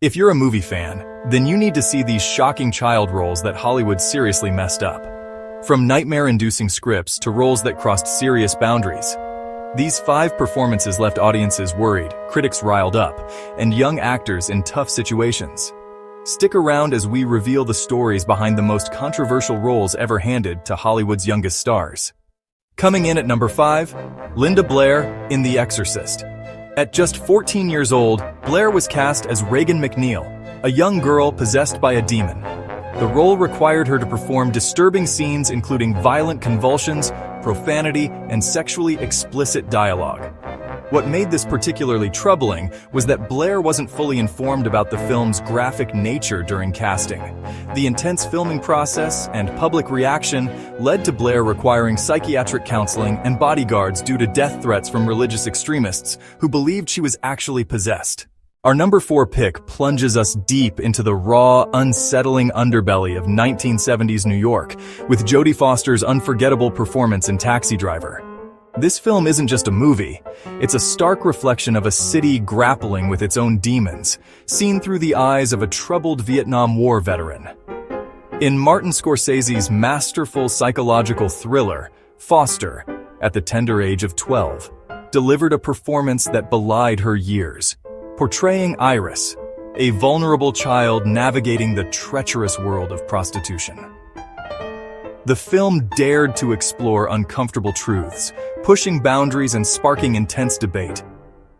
If you're a movie fan, then you need to see these shocking child roles that Hollywood seriously messed up. From nightmare-inducing scripts to roles that crossed serious boundaries. These 5 performances left audiences worried, critics riled up, and young actors in tough situations. Stick around as we reveal the stories behind the most controversial roles ever handed to Hollywood's youngest stars. Coming in at number 5, Linda Blair in The Exorcist. At just 14 years old, Blair was cast as Regan McNeil, a young girl possessed by a demon. The role required her to perform disturbing scenes including violent convulsions, profanity, and sexually explicit dialogue. What made this particularly troubling was that Blair wasn't fully informed about the film's graphic nature during casting. The intense filming process and public reaction led to Blair requiring psychiatric counseling and bodyguards due to death threats from religious extremists who believed she was actually possessed. Our number 4 pick plunges us deep into the raw, unsettling underbelly of 1970s New York with Jodie Foster's unforgettable performance in Taxi Driver. This film isn't just a movie, it's a stark reflection of a city grappling with its own demons, seen through the eyes of a troubled Vietnam War veteran. In Martin Scorsese's masterful psychological thriller, Foster, at the tender age of 12, delivered a performance that belied her years, portraying Iris, a vulnerable child navigating the treacherous world of prostitution. The film dared to explore uncomfortable truths, pushing boundaries and sparking intense debate.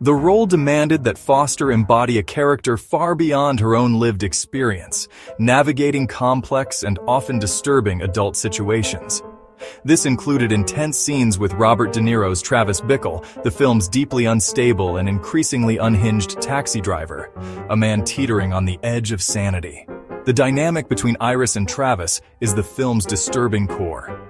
The role demanded that Foster embody a character far beyond her own lived experience, navigating complex and often disturbing adult situations. This included intense scenes with Robert De Niro's Travis Bickle, the film's deeply unstable and increasingly unhinged taxi driver, a man teetering on the edge of sanity. The dynamic between Iris and Travis is the film's disturbing core.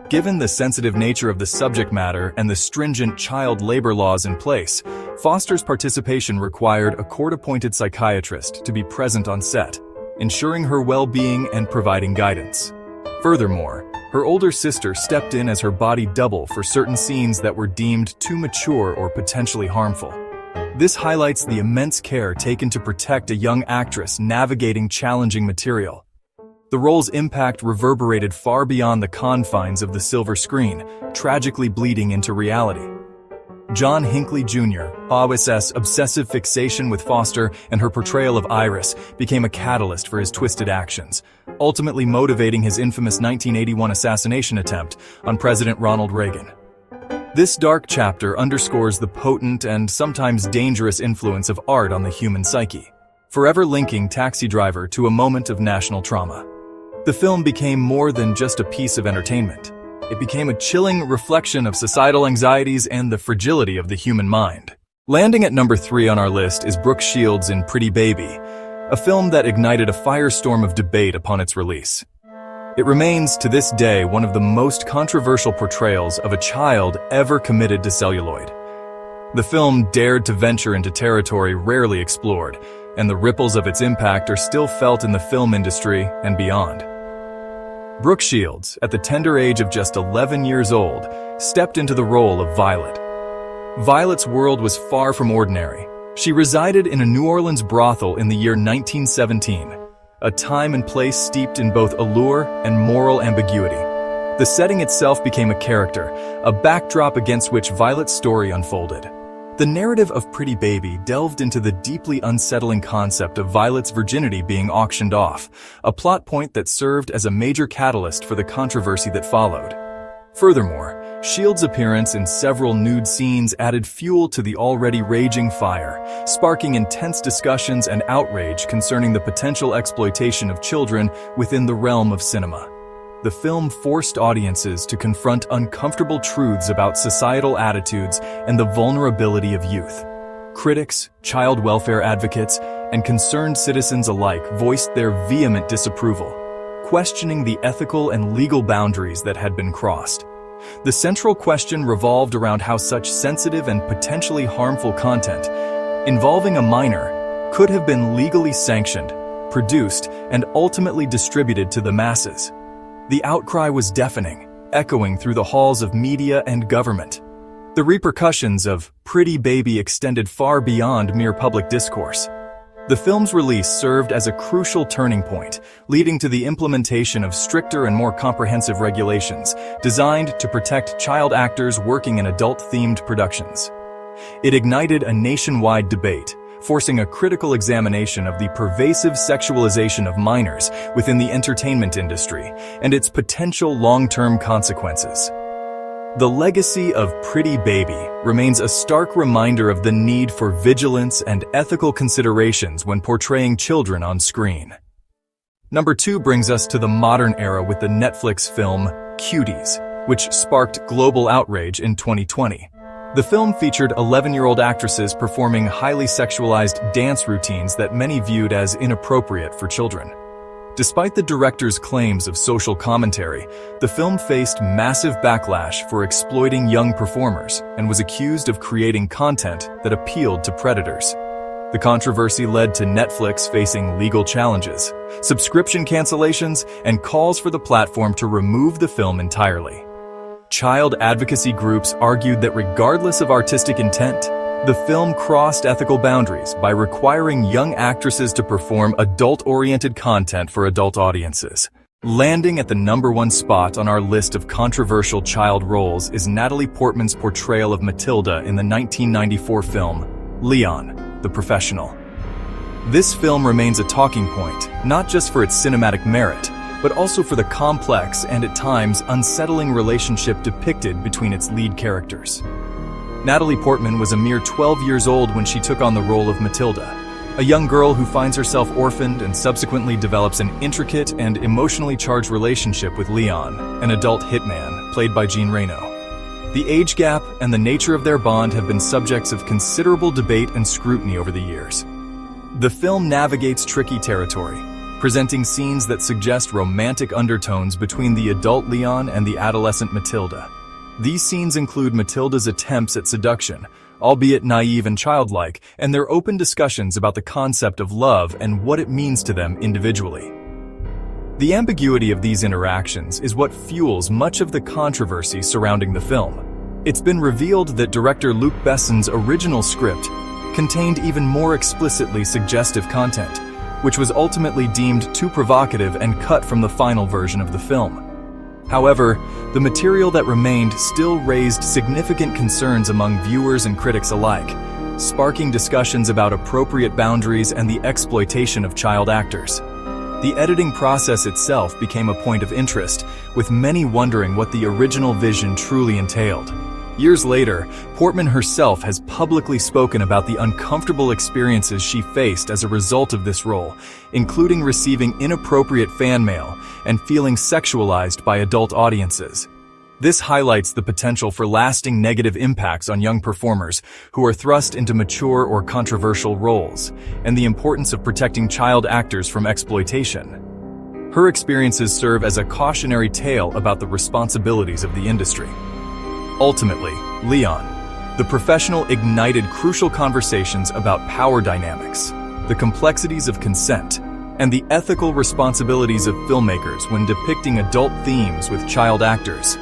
Given the sensitive nature of the subject matter and the stringent child labor laws in place, Foster's participation required a court-appointed psychiatrist to be present on set, ensuring her well-being and providing guidance. Furthermore, her older sister stepped in as her body double for certain scenes that were deemed too mature or potentially harmful. This highlights the immense care taken to protect a young actress navigating challenging material. The role's impact reverberated far beyond the confines of the silver screen, tragically bleeding into reality. John Hinckley Jr., Iris's obsessive fixation with Foster and her portrayal of Iris became a catalyst for his twisted actions, ultimately motivating his infamous 1981 assassination attempt on President Ronald Reagan. This dark chapter underscores the potent and sometimes dangerous influence of art on the human psyche, forever linking Taxi Driver to a moment of national trauma. The film became more than just a piece of entertainment. It became a chilling reflection of societal anxieties and the fragility of the human mind. Landing at number 3 on our list is Brooke Shields in Pretty Baby, a film that ignited a firestorm of debate upon its release. It remains, to this day, one of the most controversial portrayals of a child ever committed to celluloid. The film dared to venture into territory rarely explored, and the ripples of its impact are still felt in the film industry and beyond. Brooke Shields, at the tender age of just 11 years old, stepped into the role of Violet. Violet's world was far from ordinary. She resided in a New Orleans brothel in the year 1917. A time and place steeped in both allure and moral ambiguity. The setting itself became a character, a backdrop against which Violet's story unfolded. The narrative of Pretty Baby delved into the deeply unsettling concept of Violet's virginity being auctioned off, a plot point that served as a major catalyst for the controversy that followed. Furthermore, Shields' appearance in several nude scenes added fuel to the already raging fire, sparking intense discussions and outrage concerning the potential exploitation of children within the realm of cinema. The film forced audiences to confront uncomfortable truths about societal attitudes and the vulnerability of youth. Critics, child welfare advocates, and concerned citizens alike voiced their vehement disapproval, questioning the ethical and legal boundaries that had been crossed. The central question revolved around how such sensitive and potentially harmful content, involving a minor, could have been legally sanctioned, produced, and ultimately distributed to the masses. The outcry was deafening, echoing through the halls of media and government. The repercussions of Pretty Baby extended far beyond mere public discourse. The film's release served as a crucial turning point, leading to the implementation of stricter and more comprehensive regulations designed to protect child actors working in adult-themed productions. It ignited a nationwide debate, forcing a critical examination of the pervasive sexualization of minors within the entertainment industry and its potential long-term consequences. The legacy of Pretty Baby remains a stark reminder of the need for vigilance and ethical considerations when portraying children on screen. Number 2 brings us to the modern era with the Netflix film Cuties, which sparked global outrage in 2020. The film featured 11-year-old actresses performing highly sexualized dance routines that many viewed as inappropriate for children. Despite the director's claims of social commentary, the film faced massive backlash for exploiting young performers and was accused of creating content that appealed to predators. The controversy led to Netflix facing legal challenges, subscription cancellations, and calls for the platform to remove the film entirely. Child advocacy groups argued that regardless of artistic intent, the film crossed ethical boundaries by requiring young actresses to perform adult-oriented content for adult audiences. Landing at the #1 spot on our list of controversial child roles is Natalie Portman's portrayal of Matilda in the 1994 film Leon, the Professional. This film remains a talking point, not just for its cinematic merit, but also for the complex and at times unsettling relationship depicted between its lead characters. Natalie Portman was a mere 12 years old when she took on the role of Matilda, a young girl who finds herself orphaned and subsequently develops an intricate and emotionally charged relationship with Leon, an adult hitman, played by Jean Reno. The age gap and the nature of their bond have been subjects of considerable debate and scrutiny over the years. The film navigates tricky territory, presenting scenes that suggest romantic undertones between the adult Leon and the adolescent Matilda. These scenes include Matilda's attempts at seduction, albeit naive and childlike, and their open discussions about the concept of love and what it means to them individually. The ambiguity of these interactions is what fuels much of the controversy surrounding the film. It's been revealed that director Luc Besson's original script contained even more explicitly suggestive content, which was ultimately deemed too provocative and cut from the final version of the film. However, the material that remained still raised significant concerns among viewers and critics alike, sparking discussions about appropriate boundaries and the exploitation of child actors. The editing process itself became a point of interest, with many wondering what the original vision truly entailed. Years later, Portman herself has publicly spoken about the uncomfortable experiences she faced as a result of this role, including receiving inappropriate fan mail and feeling sexualized by adult audiences. This highlights the potential for lasting negative impacts on young performers who are thrust into mature or controversial roles, and the importance of protecting child actors from exploitation. Her experiences serve as a cautionary tale about the responsibilities of the industry. Ultimately, Leon, the Professional, ignited crucial conversations about power dynamics, the complexities of consent, and the ethical responsibilities of filmmakers when depicting adult themes with child actors.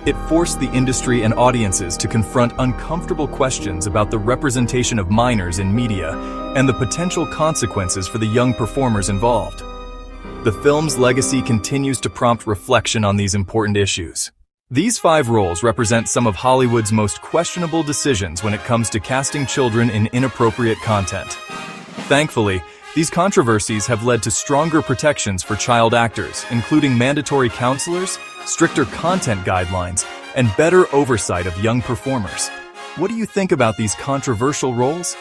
It forced the industry and audiences to confront uncomfortable questions about the representation of minors in media and the potential consequences for the young performers involved. The film's legacy continues to prompt reflection on these important issues. These 5 roles represent some of Hollywood's most questionable decisions when it comes to casting children in inappropriate content. Thankfully, these controversies have led to stronger protections for child actors, including mandatory counselors, stricter content guidelines, and better oversight of young performers. What do you think about these controversial roles?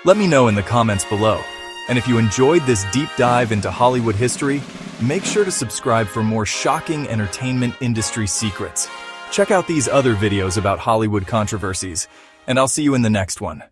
Let me know in the comments below. And if you enjoyed this deep dive into Hollywood history, make sure to subscribe for more shocking entertainment industry secrets. Check out these other videos about Hollywood controversies, and I'll see you in the next one.